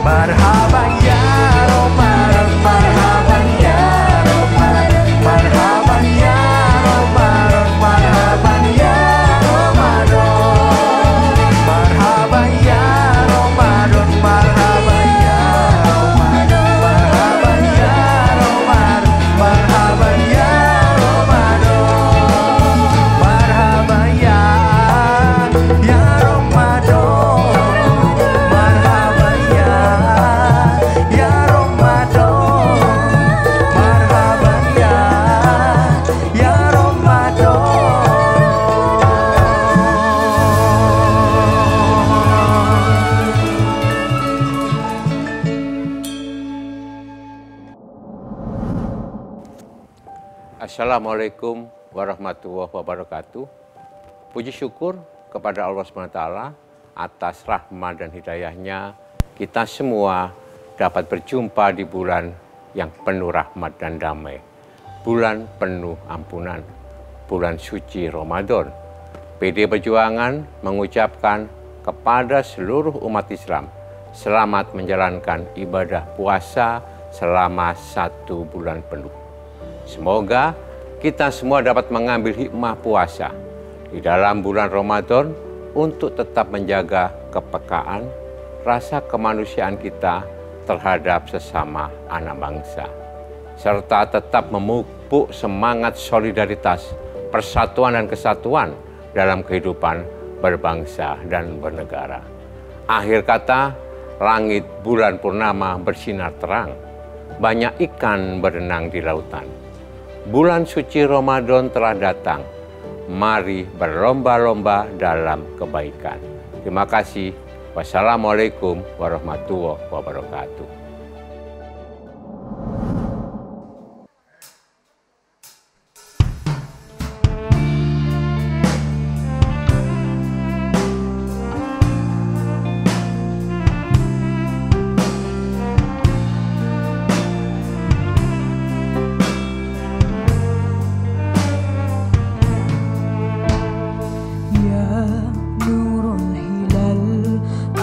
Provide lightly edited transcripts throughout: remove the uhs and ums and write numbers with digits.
Marhaban ya Ramadan, marhaban ya Ramadan, marhaban ya Ramadan, marhaban ya Ramadan, marhaban ya Ramadan, marhaban ya Ramadan, marhaban ya Ramadan, marhaban ya Ramadan, marhaban ya Assalamualaikum warahmatullahi wabarakatuh. Puji syukur kepada Allah SWT atas rahmat dan hidayahnya kita semua dapat berjumpa di bulan yang penuh rahmat dan damai. Bulan penuh ampunan, bulan suci Ramadan. PD Perjuangan mengucapkan kepada seluruh umat Islam selamat menjalankan ibadah puasa selama 1 bulan penuh. Semoga kita semua dapat mengambil hikmah puasa di dalam bulan Ramadan untuk tetap menjaga kepekaan, rasa kemanusiaan kita terhadap sesama anak bangsa, serta tetap memupuk semangat solidaritas, persatuan dan kesatuan dalam kehidupan berbangsa dan bernegara. Akhir kata, langit bulan purnama bersinar terang, banyak ikan berenang di lautan. Bulan suci Ramadan telah datang. Mari berlomba-lomba dalam kebaikan. Terima kasih. Wassalamualaikum warahmatullahi wabarakatuh.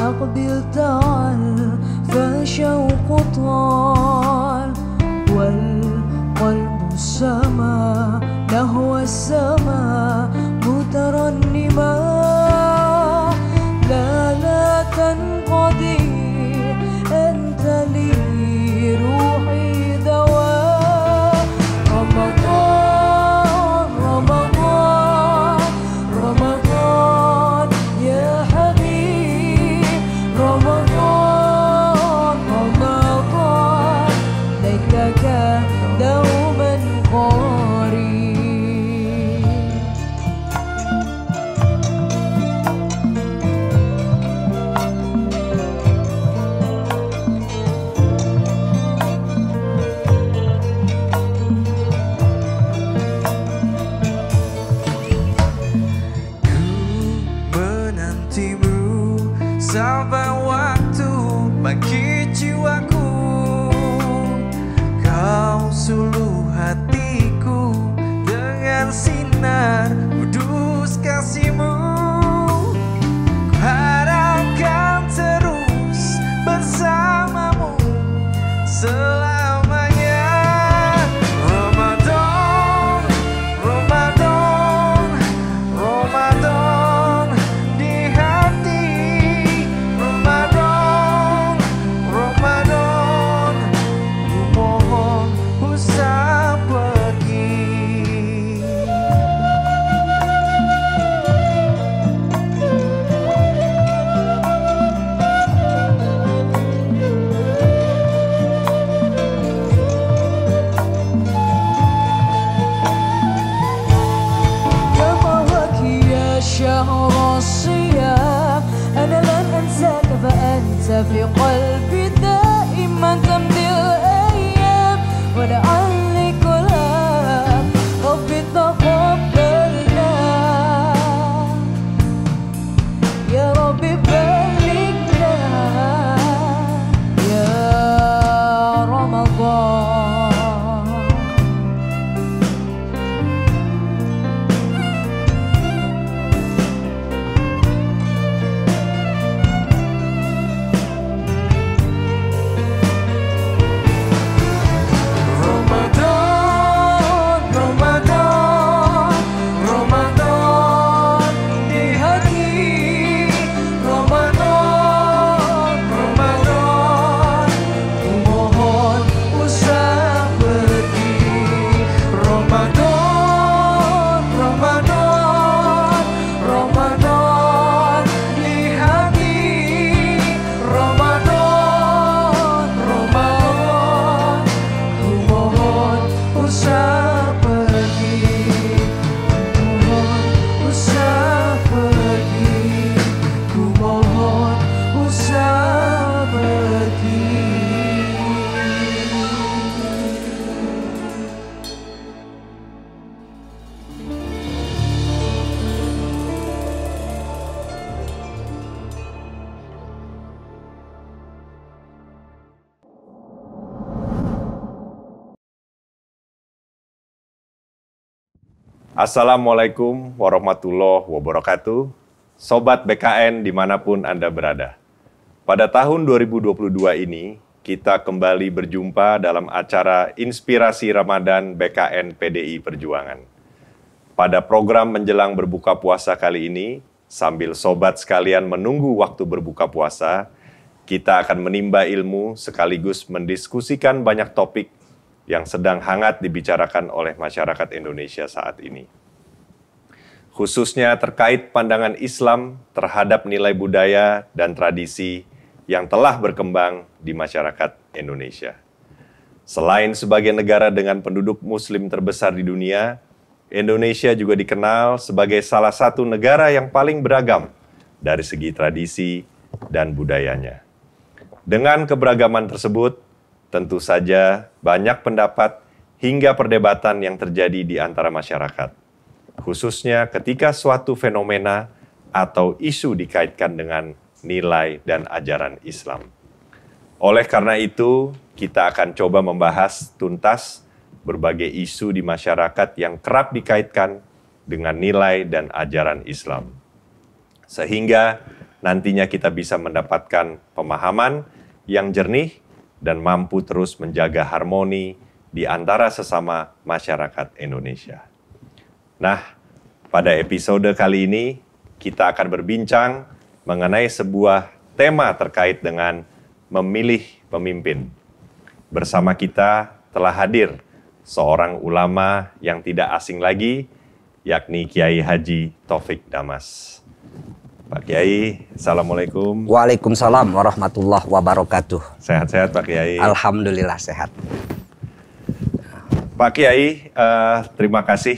أقبل تعال فشوق طال والقلب سما نحو السماء مترنما لا تنقضي أنت لي روحي دواء رمضان رمضان رمضان يا حبيب رمضان رمضان ليتك دوما قريب. Ku menantimu sampai waktu bagi jiwaku. Kau suluh hatiku dengan sinar kudus kasihmu. Ku harapkan terus bersamamu selamanya. Ramadan, Ramadan, Ramadan di hati. Ramadan, Ramadan, ku mohon usah pergi. يومك يا شهر الصيام أنا لن أنساك فأنت في قلبي دائما تمضي الأيام ولعلي كلها ربي تقبلنا يا ربي بلغنا يا رمضان. Assalamualaikum warahmatullahi wabarakatuh. Sobat BKN dimanapun Anda berada. Pada tahun 2022 ini, kita kembali berjumpa dalam acara Inspirasi Ramadan BKN PDI Perjuangan. Pada program menjelang berbuka puasa kali ini, sambil sobat sekalian menunggu waktu berbuka puasa, kita akan menimba ilmu sekaligus mendiskusikan banyak topik yang sedang hangat dibicarakan oleh masyarakat Indonesia saat ini. Khususnya terkait pandangan Islam terhadap nilai budaya dan tradisi yang telah berkembang di masyarakat Indonesia. Selain sebagai negara dengan penduduk Muslim terbesar di dunia, Indonesia juga dikenal sebagai salah satu negara yang paling beragam dari segi tradisi dan budayanya. Dengan keberagaman tersebut, tentu saja banyak pendapat hingga perdebatan yang terjadi di antara masyarakat, khususnya ketika suatu fenomena atau isu dikaitkan dengan nilai dan ajaran Islam. Oleh karena itu, kita akan coba membahas tuntas berbagai isu di masyarakat yang kerap dikaitkan dengan nilai dan ajaran Islam. Sehingga nantinya kita bisa mendapatkan pemahaman yang jernih dan mampu terus menjaga harmoni di antara sesama masyarakat Indonesia. Nah, pada episode kali ini kita akan berbincang mengenai sebuah tema terkait dengan memilih pemimpin. Bersama kita telah hadir seorang ulama yang tidak asing lagi, yakni Kiai Haji Taufik Damas. Pak Kiai, Assalamualaikum. Waalaikumsalam warahmatullahi wabarakatuh. Sehat-sehat Pak Kiai. Alhamdulillah sehat. Pak Kiai, terima kasih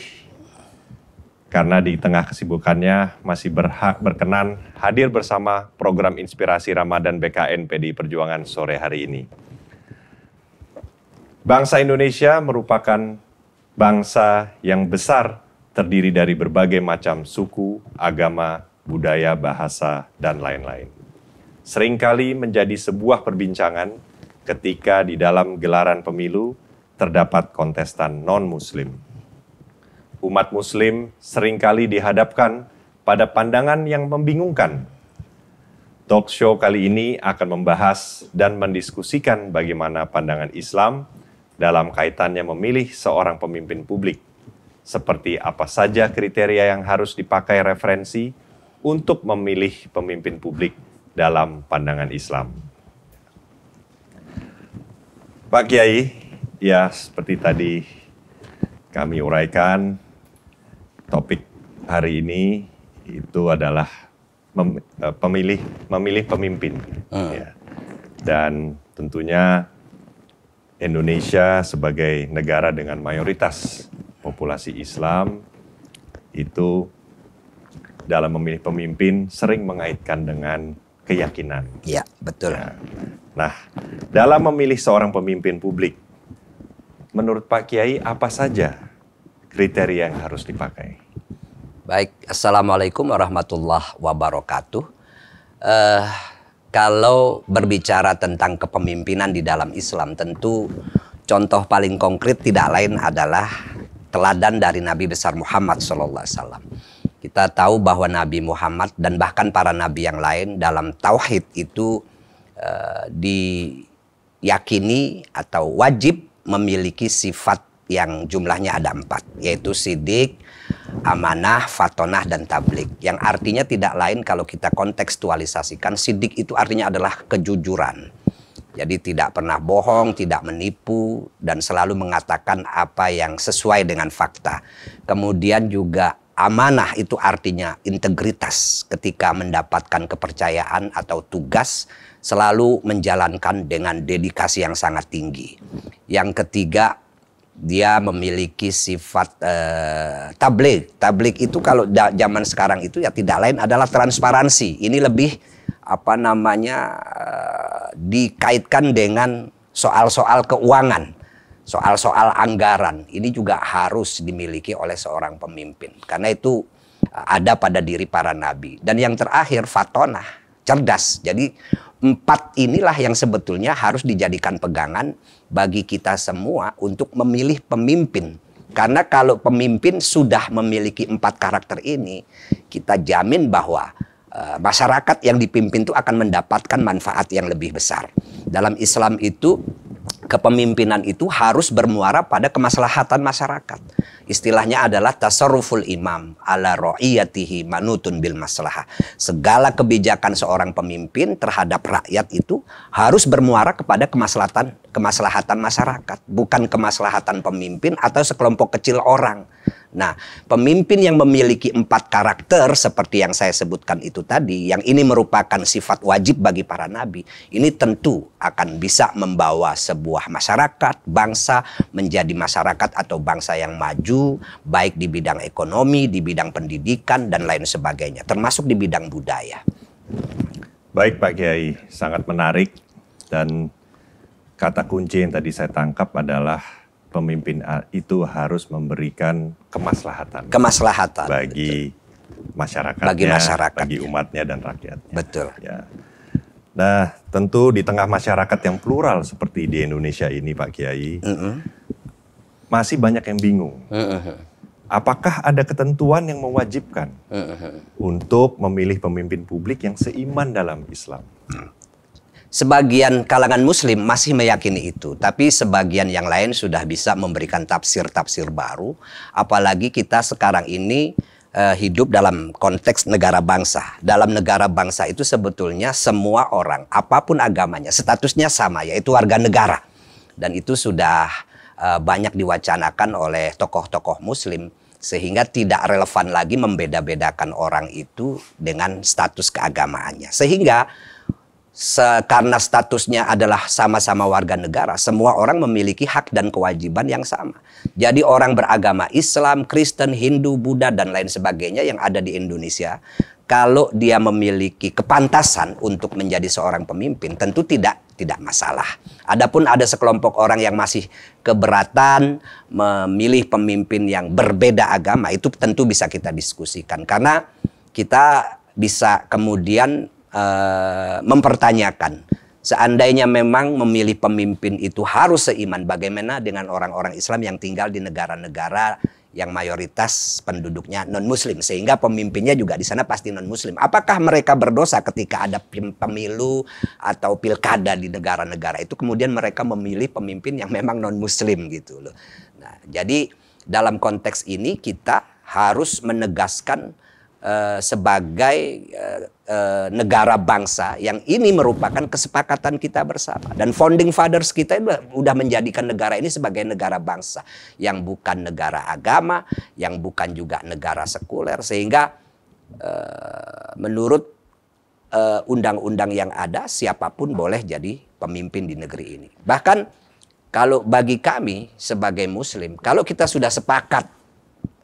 karena di tengah kesibukannya masih berkenan hadir bersama program Inspirasi Ramadan BKN PDI Perjuangan sore hari ini. Bangsa Indonesia merupakan bangsa yang besar, terdiri dari berbagai macam suku, agama, budaya, bahasa, dan lain-lain. Seringkali menjadi sebuah perbincangan ketika di dalam gelaran pemilu terdapat kontestan non-Muslim. Umat Muslim seringkali dihadapkan pada pandangan yang membingungkan. Talk show kali ini akan membahas dan mendiskusikan bagaimana pandangan Islam dalam kaitannya memilih seorang pemimpin publik. Seperti apa saja kriteria yang harus dipakai referensi untuk memilih pemimpin publik dalam pandangan Islam. Pak Kiai, ya seperti tadi kami uraikan, topik hari ini itu adalah memilih pemimpin. Ya. Dan tentunya Indonesia sebagai negara dengan mayoritas populasi Islam itu dalam memilih pemimpin sering mengaitkan dengan keyakinan. Iya, betul. Nah, dalam memilih seorang pemimpin publik, menurut Pak Kiai apa saja kriteria yang harus dipakai? Baik, Assalamualaikum warahmatullahi wabarakatuh. Kalau berbicara tentang kepemimpinan di dalam Islam, tentu contoh paling konkret tidak lain adalah teladan dari Nabi besar Muhammad SAW. Kita tahu bahwa Nabi Muhammad dan bahkan para nabi yang lain dalam tauhid itu diyakini atau wajib memiliki sifat yang jumlahnya ada 4, yaitu sidik, amanah, fatonah, dan tablik. Yang artinya tidak lain kalau kita kontekstualisasikan, sidik itu artinya adalah kejujuran. Jadi tidak pernah bohong, tidak menipu, dan selalu mengatakan apa yang sesuai dengan fakta. Kemudian juga amanah itu artinya integritas, ketika mendapatkan kepercayaan atau tugas selalu menjalankan dengan dedikasi yang sangat tinggi. Yang ketiga, dia memiliki sifat tabligh. Tabligh itu kalau zaman sekarang itu ya tidak lain adalah transparansi. Ini lebih dikaitkan dengan soal-soal keuangan, soal-soal anggaran. Ini juga harus dimiliki oleh seorang pemimpin. Karena itu ada pada diri para nabi. Dan yang terakhir, fatonah, cerdas. Jadi 4 inilah yang sebetulnya harus dijadikan pegangan bagi kita semua untuk memilih pemimpin Karena kalau pemimpin sudah memiliki 4 karakter ini, kita jamin bahwa masyarakat yang dipimpin itu akan mendapatkan manfaat yang lebih besar. Dalam Islam itu, kepemimpinan itu harus bermuara pada kemaslahatan masyarakat. Istilahnya adalah tasarruful imam ala ra'iyatihi manutun bil maslahah. Segala kebijakan seorang pemimpin terhadap rakyat itu harus bermuara kepada kemaslahatan masyarakat, bukan kemaslahatan pemimpin atau sekelompok kecil orang. Nah, pemimpin yang memiliki 4 karakter seperti yang saya sebutkan itu tadi, yang ini merupakan sifat wajib bagi para nabi, ini tentu akan bisa membawa sebuah masyarakat, bangsa menjadi masyarakat atau bangsa yang maju, baik di bidang ekonomi, di bidang pendidikan, dan lain sebagainya, termasuk di bidang budaya. Baik Pak Kiai, sangat menarik, dan kata kunci yang tadi saya tangkap adalah pemimpin itu harus memberikan kemaslahatan bagi masyarakatnya, bagi umatnya dan rakyatnya. Betul. Ya. Nah, tentu di tengah masyarakat yang plural seperti di Indonesia ini, Pak Kiai, masih banyak yang bingung. Apakah ada ketentuan yang mewajibkan untuk memilih pemimpin publik yang seiman dalam Islam? Sebagian kalangan muslim masih meyakini itu, tapi sebagian yang lain sudah bisa memberikan tafsir-tafsir baru. Apalagi kita sekarang ini hidup dalam konteks negara bangsa. Dalam negara bangsa itu sebetulnya semua orang, apapun agamanya, statusnya sama, yaitu warga negara. Dan itu sudah banyak diwacanakan oleh tokoh-tokoh muslim, sehingga tidak relevan lagi membeda-bedakan orang itu dengan status keagamaannya. Sehingga karena statusnya adalah sama-sama warga negara, semua orang memiliki hak dan kewajiban yang sama. Jadi orang beragama Islam, Kristen, Hindu, Buddha, dan lain sebagainya yang ada di Indonesia, kalau dia memiliki kepantasan untuk menjadi seorang pemimpin, tentu tidak masalah. Adapun ada sekelompok orang yang masih keberatan memilih pemimpin yang berbeda agama, itu tentu bisa kita diskusikan. Karena kita bisa kemudian mempertanyakan, seandainya memang memilih pemimpin itu harus seiman, bagaimana dengan orang-orang Islam yang tinggal di negara-negara yang mayoritas penduduknya non-muslim, sehingga pemimpinnya juga di sana pasti non-muslim. Apakah mereka berdosa ketika ada pemilu atau pilkada di negara-negara itu, kemudian mereka memilih pemimpin yang memang non-muslim gitu loh. Nah, jadi dalam konteks ini kita harus menegaskan sebagai negara bangsa yang ini merupakan kesepakatan kita bersama, dan founding fathers kita sudah menjadikan negara ini sebagai negara bangsa yang bukan negara agama, yang bukan juga negara sekuler, sehingga menurut undang-undang yang ada siapapun boleh jadi pemimpin di negeri ini. Bahkan kalau bagi kami sebagai muslim, kalau kita sudah sepakat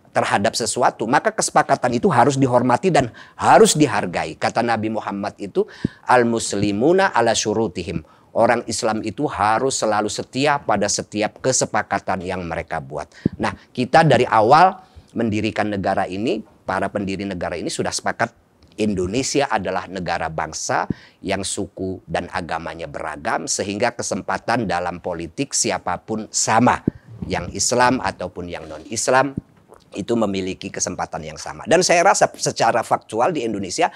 terhadap sesuatu, maka kesepakatan itu harus dihormati dan harus dihargai. Kata Nabi Muhammad itu, al-muslimuna ala syurutihim. Orang Islam itu harus selalu setia pada setiap kesepakatan yang mereka buat. Nah, kita dari awal mendirikan negara ini, para pendiri negara ini sudah sepakat Indonesia adalah negara bangsa yang suku dan agamanya beragam, sehingga kesempatan dalam politik siapapun sama, yang Islam ataupun yang non-Islam, itu memiliki kesempatan yang sama. Dan saya rasa secara faktual di Indonesia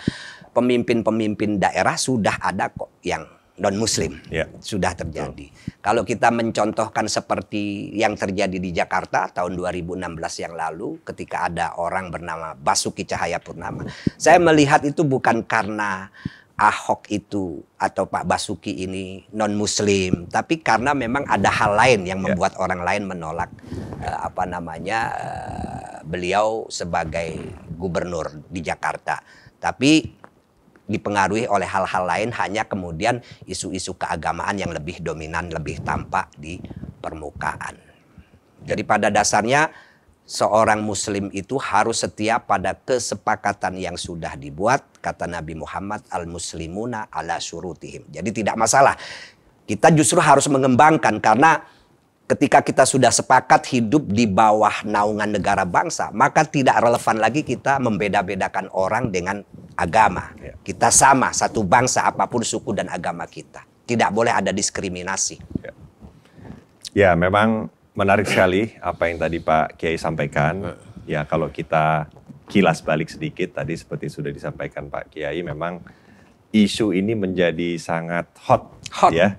pemimpin-pemimpin daerah sudah ada kok yang non-muslim. Sudah terjadi. Kalau kita mencontohkan seperti yang terjadi di Jakarta tahun 2016 yang lalu ketika ada orang bernama Basuki Cahayapurnama. Saya melihat itu bukan karena Ahok itu atau Pak Basuki ini non-muslim, tapi karena memang ada hal lain yang membuat orang lain menolak beliau sebagai gubernur di Jakarta. Tapi dipengaruhi oleh hal-hal lain, hanya kemudian isu-isu keagamaan yang lebih dominan, lebih tampak di permukaan. Jadi pada dasarnya seorang muslim itu harus setia pada kesepakatan yang sudah dibuat. Kata Nabi Muhammad, al-muslimuna ala syurutihim. Jadi tidak masalah. Kita justru harus mengembangkan, karena ketika kita sudah sepakat hidup di bawah naungan negara bangsa, maka tidak relevan lagi kita membeda-bedakan orang dengan agama. Kita sama, satu bangsa apapun suku dan agama kita. Tidak boleh ada diskriminasi. Ya, memang menarik sekali apa yang tadi Pak Kiai sampaikan. Ya, kalau kita kilas balik sedikit tadi seperti sudah disampaikan Pak Kiai, memang isu ini menjadi sangat hot. Ya.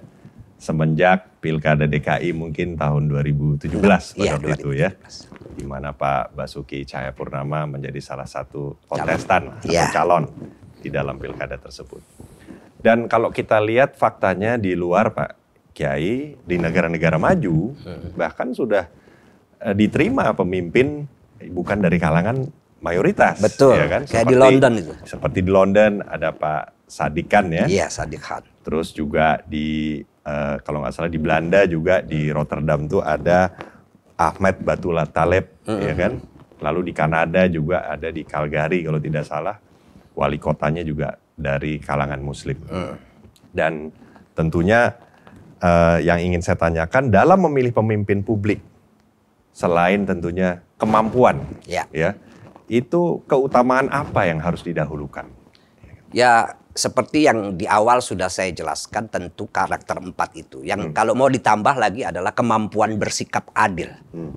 Semenjak Pilkada DKI mungkin tahun 2017 pada waktu itu ya. Di mana Pak Basuki Cahayapurnama menjadi salah satu kontestan atau calon di dalam pilkada tersebut. Dan kalau kita lihat faktanya di luar Pak Kiai, di negara-negara maju bahkan sudah diterima pemimpin bukan dari kalangan mayoritas. Betul, ya kan? kayak di London itu. Seperti di London ada Pak Sadiq Khan ya. Iya, Sadiq Khan. Terus juga di kalau nggak salah di Belanda juga di Rotterdam tuh ada Ahmed Batullah Taleb, ya kan. Lalu di Kanada juga ada di Calgary kalau tidak salah, wali kotanya juga dari kalangan Muslim. Dan tentunya yang ingin saya tanyakan dalam memilih pemimpin publik, selain tentunya kemampuan, ya, itu keutamaan apa yang harus didahulukan? Ya, seperti yang di awal sudah saya jelaskan, tentu karakter 4 itu. Yang kalau mau ditambah lagi adalah kemampuan bersikap adil.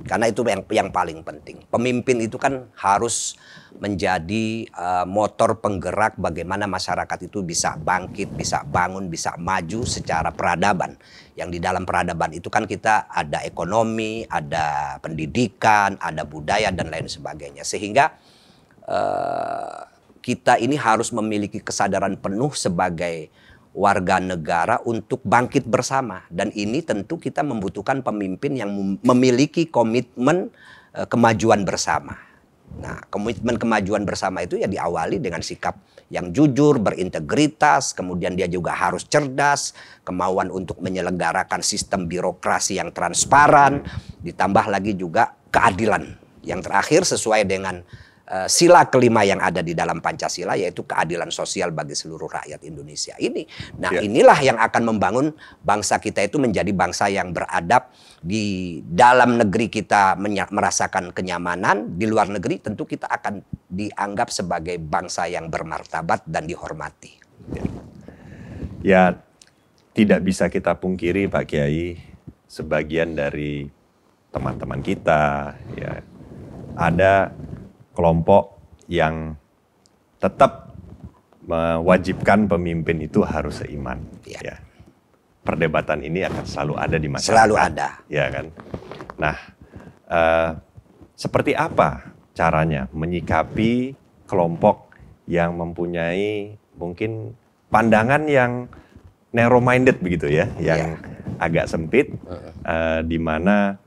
Karena itu yang paling penting. Pemimpin itu kan harus menjadi motor penggerak bagaimana masyarakat itu bisa bangkit, bisa bangun, bisa maju secara peradaban. Yang di dalam peradaban itu kan kita ada ekonomi, ada pendidikan, ada budaya dan lain sebagainya. Sehingga kita ini harus memiliki kesadaran penuh sebagai warga negara untuk bangkit bersama. Dan ini tentu kita membutuhkan pemimpin yang memiliki komitmen kemajuan bersama. Nah, komitmen kemajuan bersama itu ya diawali dengan sikap yang jujur, berintegritas, kemudian dia juga harus cerdas, kemauan untuk menyelenggarakan sistem birokrasi yang transparan, ditambah lagi juga keadilan. Yang terakhir sesuai dengan sila kelima yang ada di dalam Pancasila, yaitu keadilan sosial bagi seluruh rakyat Indonesia ini. Nah, inilah yang akan membangun bangsa kita itu menjadi bangsa yang beradab. Di dalam negeri kita merasakan kenyamanan, di luar negeri tentu kita akan dianggap sebagai bangsa yang bermartabat dan dihormati. Ya, tidak bisa kita pungkiri Pak Kiai, sebagian dari teman-teman kita ya ada kelompok yang tetap mewajibkan pemimpin itu harus seiman. Ya. Perdebatan ini akan selalu ada di masyarakat. Selalu ada. Ya kan. Nah, seperti apa caranya menyikapi kelompok yang mempunyai mungkin pandangan yang narrow minded begitu ya, yang agak sempit, di mana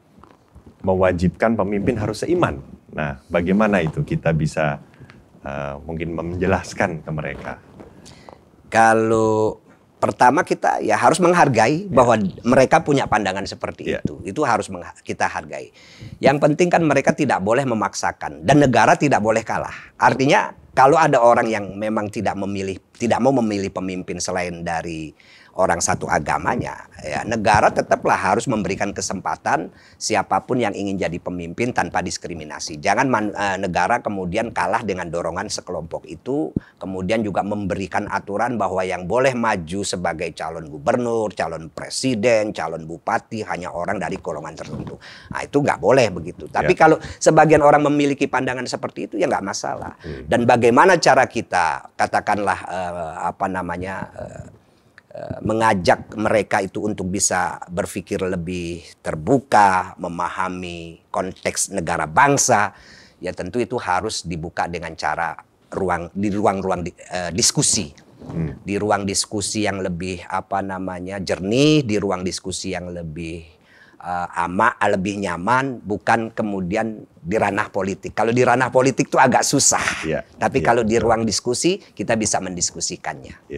mewajibkan pemimpin harus seiman. Nah, bagaimana itu kita bisa mungkin menjelaskan ke mereka? Kalau pertama kita ya harus menghargai bahwa mereka punya pandangan seperti itu. Itu harus kita hargai. Yang penting kan mereka tidak boleh memaksakan dan negara tidak boleh kalah. Artinya kalau ada orang yang memang tidak mau memilih pemimpin selain dari orang satu agamanya, ya negara tetaplah harus memberikan kesempatan siapapun yang ingin jadi pemimpin tanpa diskriminasi. Jangan negara kemudian kalah dengan dorongan sekelompok itu, kemudian juga memberikan aturan bahwa yang boleh maju sebagai calon gubernur, calon presiden, calon bupati hanya orang dari golongan tertentu. Nah, itu nggak boleh begitu. Tapi kalau sebagian orang memiliki pandangan seperti itu ya nggak masalah. Dan bagaimana cara kita katakanlah mengajak mereka itu untuk bisa berpikir lebih terbuka, memahami konteks negara bangsa, ya tentu itu harus dibuka dengan cara di ruang-ruang diskusi. Di ruang diskusi yang lebih jernih, di ruang diskusi yang lebih lebih nyaman, bukan kemudian di ranah politik. Kalau di ranah politik itu agak susah. Tapi kalau di ruang diskusi kita bisa mendiskusikannya.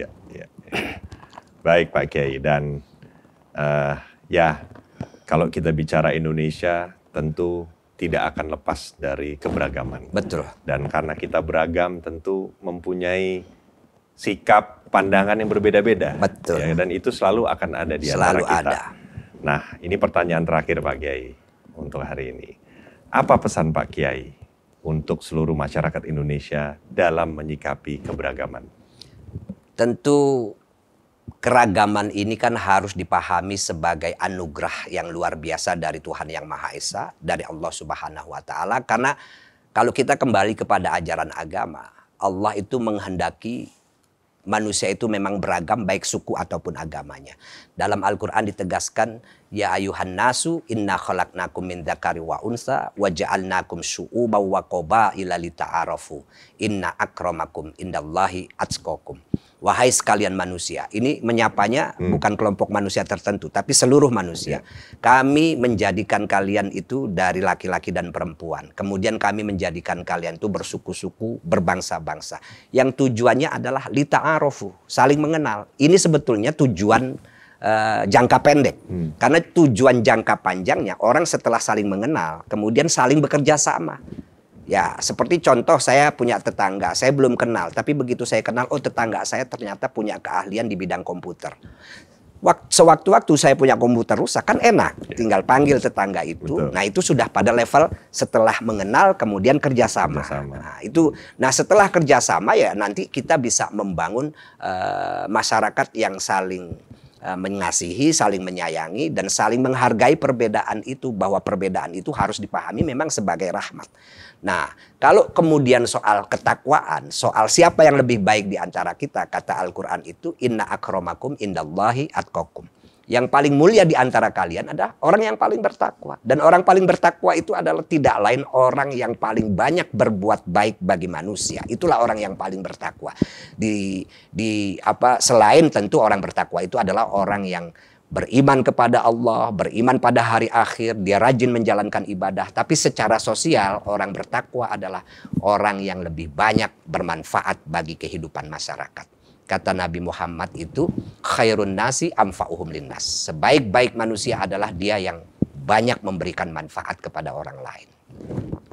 Baik Pak Kiai, dan kalau kita bicara Indonesia tentu tidak akan lepas dari keberagaman. Betul. Dan karena kita beragam tentu mempunyai sikap pandangan yang berbeda-beda. Betul. Ya, dan itu selalu akan ada di antara kita. Nah, ini pertanyaan terakhir Pak Kiai untuk hari ini. Apa pesan Pak Kiai untuk seluruh masyarakat Indonesia dalam menyikapi keberagaman? Tentu keragaman ini kan harus dipahami sebagai anugerah yang luar biasa dari Tuhan Yang Maha Esa, dari Allah Subhanahu wa Ta'ala. Karena kalau kita kembali kepada ajaran agama, Allah itu menghendaki manusia itu memang beragam baik suku ataupun agamanya. Dalam Al-Quran ditegaskan, ya ayuhan nasu inna khalaqnakum min dzakari wa unsa wa ja'alnakum syu'uban wa qabaila lita'arafu inna akramakum indallahi atqakum. Wahai sekalian manusia, ini menyapanya bukan kelompok manusia tertentu, tapi seluruh manusia. Kami menjadikan kalian itu dari laki-laki dan perempuan. Kemudian kami menjadikan kalian itu bersuku-suku, berbangsa-bangsa. Yang tujuannya adalah lita'arofu, saling mengenal. Ini sebetulnya tujuan jangka pendek. Karena tujuan jangka panjangnya, orang setelah saling mengenal, kemudian saling bekerja sama. Ya, seperti contoh saya punya tetangga, saya belum kenal, tapi begitu saya kenal, oh tetangga saya ternyata punya keahlian di bidang komputer. Sewaktu-waktu saya punya komputer rusak, kan enak, tinggal panggil tetangga itu. Betul. Nah itu sudah pada level setelah mengenal, kemudian kerjasama. Nah setelah kerjasama ya nanti kita bisa membangun masyarakat yang saling mengasihi, saling menyayangi, dan saling menghargai perbedaan itu, bahwa perbedaan itu harus dipahami memang sebagai rahmat. Nah, kalau kemudian soal ketakwaan, soal siapa yang lebih baik di antara kita, kata Al-Quran itu, inna akramakum indallahi atqakum. Yang paling mulia di antara kalian adalah orang yang paling bertakwa. Dan orang paling bertakwa itu adalah tidak lain orang yang paling banyak berbuat baik bagi manusia. Itulah orang yang paling bertakwa. Selain tentu orang bertakwa itu adalah orang yang beriman kepada Allah, beriman pada hari akhir, dia rajin menjalankan ibadah. Tapi secara sosial, orang bertakwa adalah orang yang lebih banyak bermanfaat bagi kehidupan masyarakat. Kata Nabi Muhammad itu, khairun nasi amfa'uhum linnas. Sebaik-baik manusia adalah dia yang banyak memberikan manfaat kepada orang lain.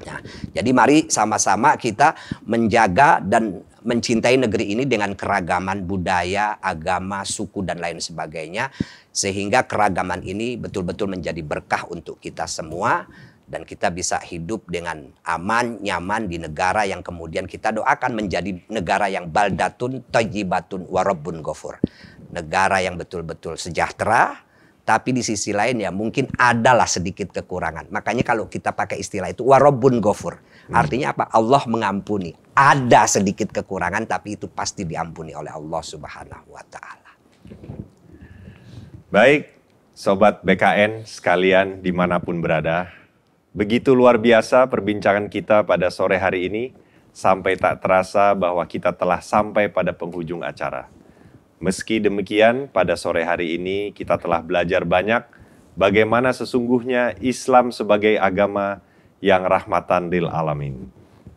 Nah, jadi mari sama-sama kita menjaga dan mencintai negeri ini dengan keragaman budaya, agama, suku, dan lain sebagainya. Sehingga keragaman ini betul-betul menjadi berkah untuk kita semua. Dan kita bisa hidup dengan aman, nyaman di negara yang kemudian kita doakan menjadi negara yang baldatun, thayyibatun, wa rabbun ghafur. Negara yang betul-betul sejahtera. Tapi di sisi lain ya mungkin adalah sedikit kekurangan. Makanya kalau kita pakai istilah itu warabbun ghafur. Artinya apa? Allah mengampuni. Ada sedikit kekurangan tapi itu pasti diampuni oleh Allah Subhanahu wa Ta'ala. Baik, Sobat BKN sekalian dimanapun berada. Begitu luar biasa perbincangan kita pada sore hari ini. Sampai tak terasa bahwa kita telah sampai pada penghujung acara. Meski demikian, pada sore hari ini kita telah belajar banyak bagaimana sesungguhnya Islam sebagai agama yang rahmatan lil alamin.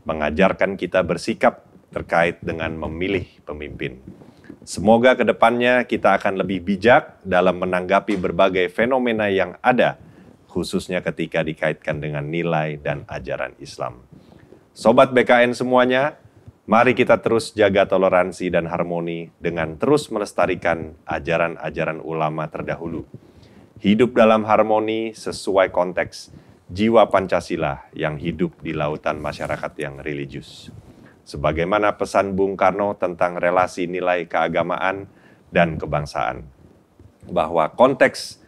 Mengajarkan kita bersikap terkait dengan memilih pemimpin. Semoga ke depannya kita akan lebih bijak dalam menanggapi berbagai fenomena yang ada, khususnya ketika dikaitkan dengan nilai dan ajaran Islam. Sobat BKN semuanya, mari kita terus jaga toleransi dan harmoni dengan terus melestarikan ajaran-ajaran ulama terdahulu. Hidup dalam harmoni sesuai konteks jiwa Pancasila yang hidup di lautan masyarakat yang religius. Sebagaimana pesan Bung Karno tentang relasi nilai keagamaan dan kebangsaan. Bahwa konteks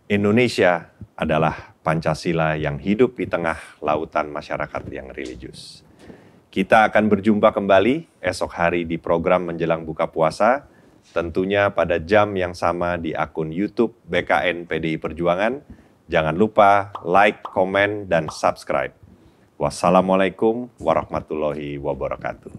Indonesia adalah Pancasila yang hidup di tengah lautan masyarakat yang religius. Kita akan berjumpa kembali esok hari di program Menjelang Buka Puasa, tentunya pada jam yang sama di akun YouTube BKN PDI Perjuangan. Jangan lupa like, komen, dan subscribe. Wassalamualaikum warahmatullahi wabarakatuh.